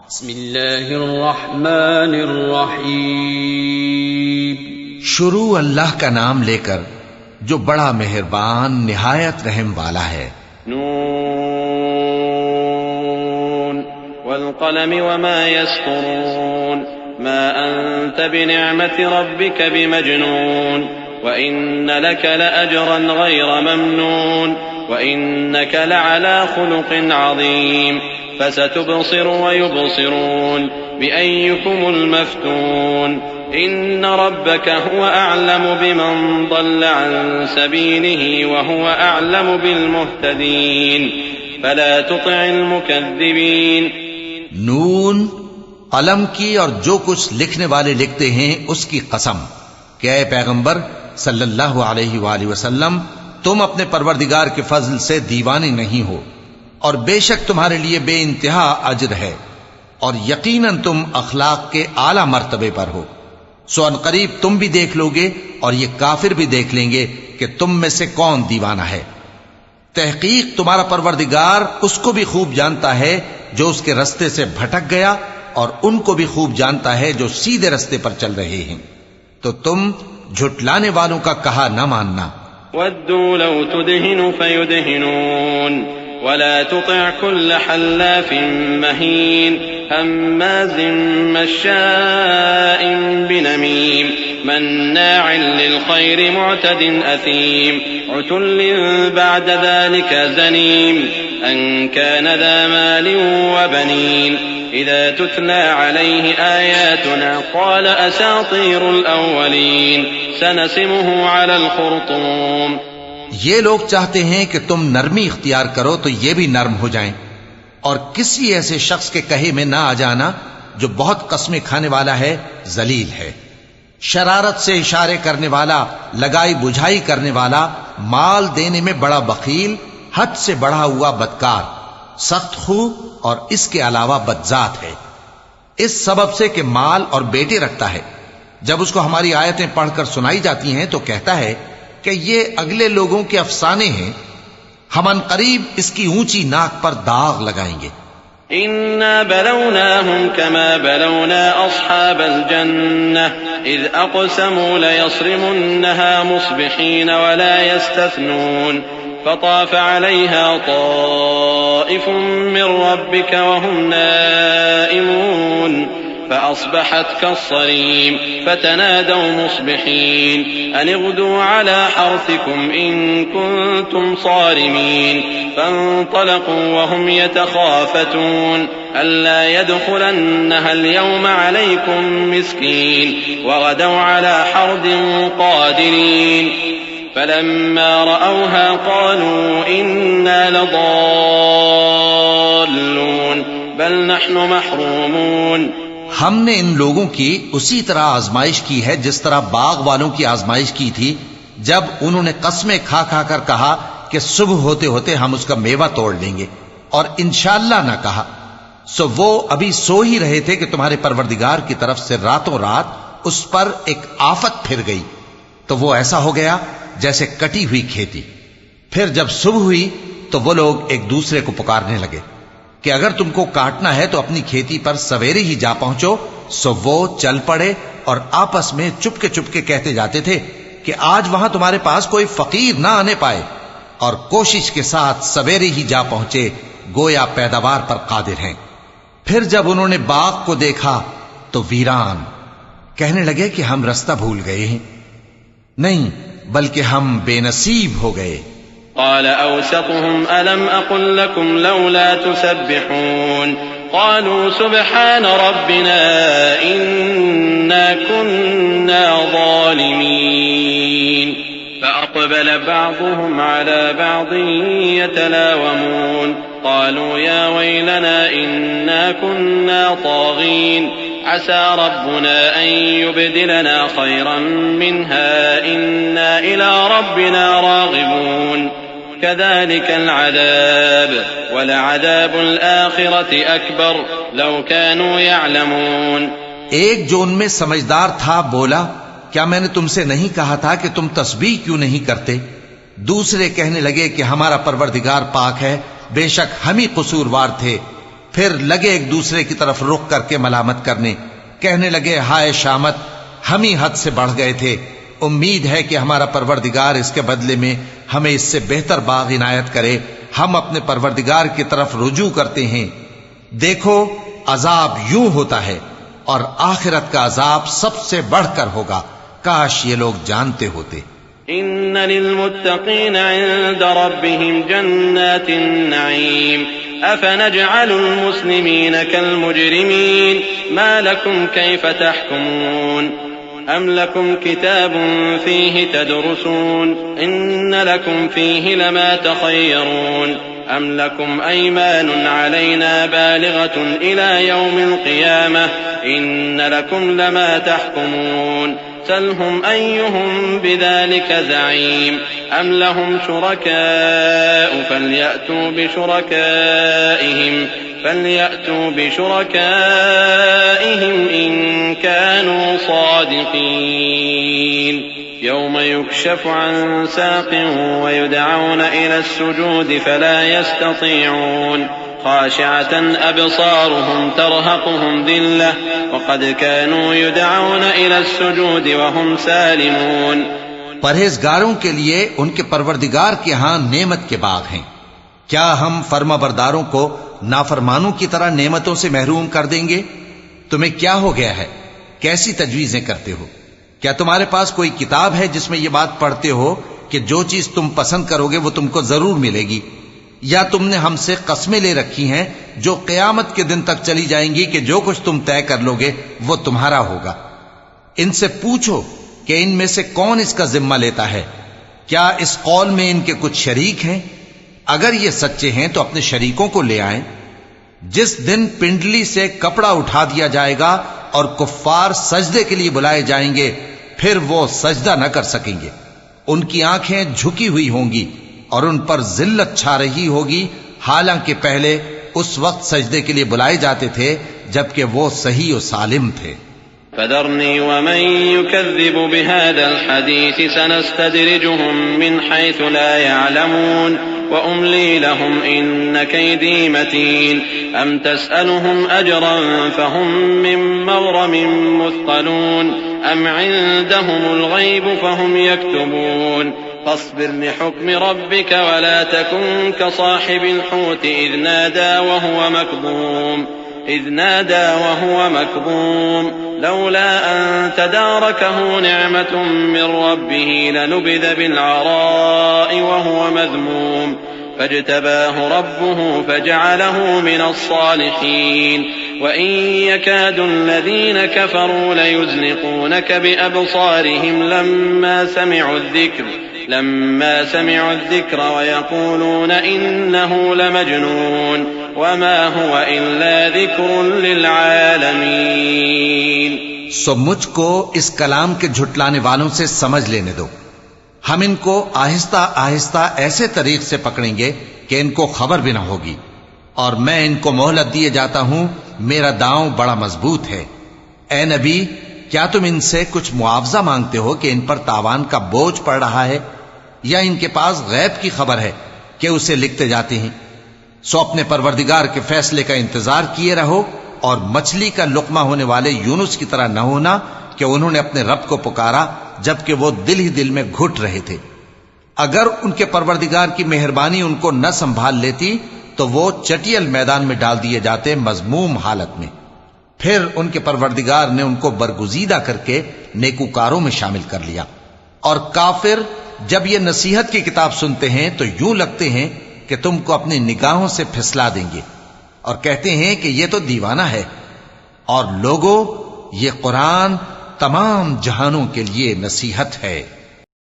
بسم اللہ الرحمن الرحیم. شروع اللہ کا نام لے کر جو بڑا مہربان نہایت رحم والا ہے. نون والقلم وما يسطرون ما أنت بنعمة ربك بمجنون وإن لك لأجرا غير ممنون وإنك لعلى خلق عظيم فستبصر ويبصرون بأيكم المفتون إن ربك هو أعلم بمن ضل عن سبيله وهو أعلم بالمهتدين فلا تطع المكذبين. نون، قلم کی اور جو کچھ لکھنے والے لکھتے ہیں اس کی قسم کہ اے پیغمبر صلی اللہ علیہ وآلہ وسلم تم اپنے پروردگار کے فضل سے دیوانے نہیں ہو، اور بے شک تمہارے لیے بے انتہا اجر ہے، اور یقیناً تم اخلاق کے اعلی مرتبے پر ہو. سو ان قریب تم بھی دیکھ لو گے اور یہ کافر بھی دیکھ لیں گے کہ تم میں سے کون دیوانہ ہے. تحقیق تمہارا پروردگار اس کو بھی خوب جانتا ہے جو اس کے رستے سے بھٹک گیا، اور ان کو بھی خوب جانتا ہے جو سیدھے رستے پر چل رہے ہیں. تو تم جھٹلانے والوں کا کہا نہ ماننا. ودوا لو تدهن فيدهنون ولا تطع كل حلاف مهين هماز مشاء بنميم مناع للخير معتد أثيم عتل بعد ذلك زنيم أن كان ذا مال وبنين إذا تتلى عليه آياتنا قال أساطير الأولين سنسمه على الخرطوم. یہ لوگ چاہتے ہیں کہ تم نرمی اختیار کرو تو یہ بھی نرم ہو جائیں، اور کسی ایسے شخص کے کہے میں نہ آ جانا جو بہت قسمیں کھانے والا ہے، ذلیل ہے، شرارت سے اشارے کرنے والا، لگائی بجھائی کرنے والا، مال دینے میں بڑا بخیل، حد سے بڑھا ہوا بدکار، سخت خو، اور اس کے علاوہ بدذات ہے. اس سبب سے کہ مال اور بیٹے رکھتا ہے، جب اس کو ہماری آیتیں پڑھ کر سنائی جاتی ہیں تو کہتا ہے کہ یہ اگلے لوگوں کے افسانے ہیں، ہم ان قریب اس کی اونچی ناک پر داغ لگائیں گے. إنا بلوناهم كما بلونا أصحاب الجنة إذ أقسموا ليصرمنها مصبحين ولا يستثنون فطاف عليها طائف من ربك وهم نائمون فأصبحت كالصريم فتنادوا مصبحين أن اغدوا على حرثكم إن كنتم صارمين فانطلقوا وهم يتخافتون ألا يدخلنها اليوم عليكم مسكين وغدوا على حرد قادرين فلما رأوها قالوا إنا لضالون بل نحن محرومون. ہم نے ان لوگوں کی اسی طرح آزمائش کی ہے جس طرح باغ والوں کی آزمائش کی تھی جب انہوں نے قسمیں کھا کھا کر کہا کہ صبح ہوتے ہوتے ہم اس کا میوہ توڑ لیں گے، اور انشاءاللہ نہ کہا. سو وہ ابھی سو ہی رہے تھے کہ تمہارے پروردگار کی طرف سے راتوں رات اس پر ایک آفت پھر گئی، تو وہ ایسا ہو گیا جیسے کٹی ہوئی کھیتی. پھر جب صبح ہوئی تو وہ لوگ ایک دوسرے کو پکارنے لگے کہ اگر تم کو کاٹنا ہے تو اپنی کھیتی پر سویرے ہی جا پہنچو. سو وہ چل پڑے اور آپس میں چپکے چپکے کہتے جاتے تھے کہ آج وہاں تمہارے پاس کوئی فقیر نہ آنے پائے، اور کوشش کے ساتھ سویرے ہی جا پہنچے گویا پیداوار پر قادر ہیں. پھر جب انہوں نے باغ کو دیکھا تو ویران، کہنے لگے کہ ہم رستہ بھول گئے ہیں، نہیں بلکہ ہم بے نصیب ہو گئے. قال أوسطهم ألم أقل لكم لولا تسبحون قالوا سبحان ربنا إنا كنا ظالمين فأقبل بعضهم على بعض يتلاومون قالوا يا ويلنا إنا كنا طاغين عسى ربنا أن يبدلنا خيرا منها إنا إلى ربنا راغبون كذلك العذاب ولعذاب الآخرة أكبر لو كانوا يعلمون. ایک جو ان میں سمجھدار تھا بولا، کیا میں نے تم سے نہیں کہا تھا کہ تم تسبیح کیوں نہیں کرتے؟ دوسرے کہنے لگے کہ ہمارا پروردگار پاک ہے، بے شک ہم ہی قصوروار تھے. پھر لگے ایک دوسرے کی طرف رخ کر کے ملامت کرنے، کہنے لگے ہائے شامت، ہم ہی حد سے بڑھ گئے تھے، امید ہے کہ ہمارا پروردگار اس کے بدلے میں ہمیں اس سے بہتر باغ عنایت کرے، ہم اپنے پروردگار کی طرف رجوع کرتے ہیں۔ دیکھو عذاب یوں ہوتا ہے اور آخرت کا عذاب سب سے بڑھ کر ہوگا، کاش یہ لوگ جانتے ہوتے۔ إن للمتقين عند ربهم جنات النعيم أفنجعل المسلمين كالمجرمين ما لكم كيف تحكمون أم لكم كتاب فيه تدرسون إن لكم فيه لما تخيرون أم لكم أيمان علينا بالغة إلى يوم القيامة إن لكم لما تحكمون سلهم أيهم بذلك زعيم أم لهم شركاء فليأتوا بشركائهم إن كانوا صادقين يوم يكشف عن ساق ويدعون إلى السجود فلا يستطيعون خاشعة أبصارهم ترهقهم ذلة وقد كانوا يدعون إلى السجود وهم سالمون۔ پرہیزگاروں کے لیے ان کے پروردگار کے ہاں نعمت کے باغ ہیں، کیا ہم فرما برداروں کو نافرمانوں کی طرح نعمتوں سے محروم کر دیں گے؟ تمہیں کیا ہو گیا ہے؟ کیسی تجویزیں کرتے ہو؟ کیا تمہارے پاس کوئی کتاب ہے جس میں یہ بات پڑھتے ہو کہ جو چیز تم پسند کرو گے وہ تم کو ضرور ملے گی؟ یا تم نے ہم سے قسمیں لے رکھی ہیں جو قیامت کے دن تک چلی جائیں گی کہ جو کچھ تم طے کر لو گے وہ تمہارا ہوگا؟ ان سے پوچھو کہ ان میں سے کون اس کا ذمہ لیتا ہے؟ کیا اس قول میں ان کے کچھ شریک ہیں؟ اگر یہ سچے ہیں تو اپنے شریکوں کو لے آئیں۔ جس دن پنڈلی سے کپڑا اٹھا دیا جائے گا اور کفار سجدے کے لیے بلائے جائیں گے، پھر وہ سجدہ نہ کر سکیں گے، ان کی آنکھیں جھکی ہوئی ہوں گی اور ان پر ذلت چھا رہی ہوگی، حالانکہ پہلے اس وقت سجدے کے لیے بلائے جاتے تھے جبکہ وہ صحیح و سالم تھے۔ فذرني ومن يكذب بهذا الحديث سنستدرجهم من حيث لا يعلمون وأملي لهم إن كيدي متين أم تسألهم أجرا فهم من مغرم مثقلون أم عندهم الغيب فهم يكتبون فاصبر لحكم ربك ولا تكن كصاحب الحوت إذ نادى وهو مكظوم لولا أن تداركه نعمة من ربه لنبذ بالعراء وهو مذموم فاجتباه ربه فجعله من الصالحين وإن يكاد الذين كفروا ليزلقونك بأبصارهم لما سمعوا الذكر ويقولون إنه لمجنون وما هو إلا ذكر للعالمين۔ سو مجھ کو اس کلام کے جھٹلانے والوں سے سمجھ لینے دو، ہم ان کو آہستہ آہستہ ایسے طریق سے پکڑیں گے کہ ان کو خبر بھی نہ ہوگی، اور میں ان کو مہلت دیے جاتا ہوں، میرا داؤں بڑا مضبوط ہے۔ اے نبی، کیا تم ان سے کچھ معاوضہ مانگتے ہو کہ ان پر تاوان کا بوجھ پڑ رہا ہے، یا ان کے پاس غیب کی خبر ہے کہ اسے لکھتے جاتے ہیں؟ سو اپنے پروردگار کے فیصلے کا انتظار کیے رہو، اور مچھلی کا لقمہ ہونے والے یونس کی طرح نہ ہونا کہ انہوں نے اپنے رب کو پکارا جبکہ وہ دل ہی دل میں گھٹ رہے تھے۔ اگر ان کے پروردگار کی مہربانی ان کو نہ سنبھال لیتی تو وہ چٹیل میدان میں ڈال دیے جاتے مذموم حالت میں۔ پھر ان کے پروردگار نے ان کو برگزیدہ کر کے نیکوکاروں میں شامل کر لیا۔ اور کافر جب یہ نصیحت کی کتاب سنتے ہیں تو یوں لگتے ہیں کہ تم کو اپنی نگاہوں سے پھسلا دیں گے، اور کہتے ہیں کہ یہ تو دیوانہ ہے۔ اور لوگوں، یہ قرآن تمام جہانوں کے لیے نصیحت ہے۔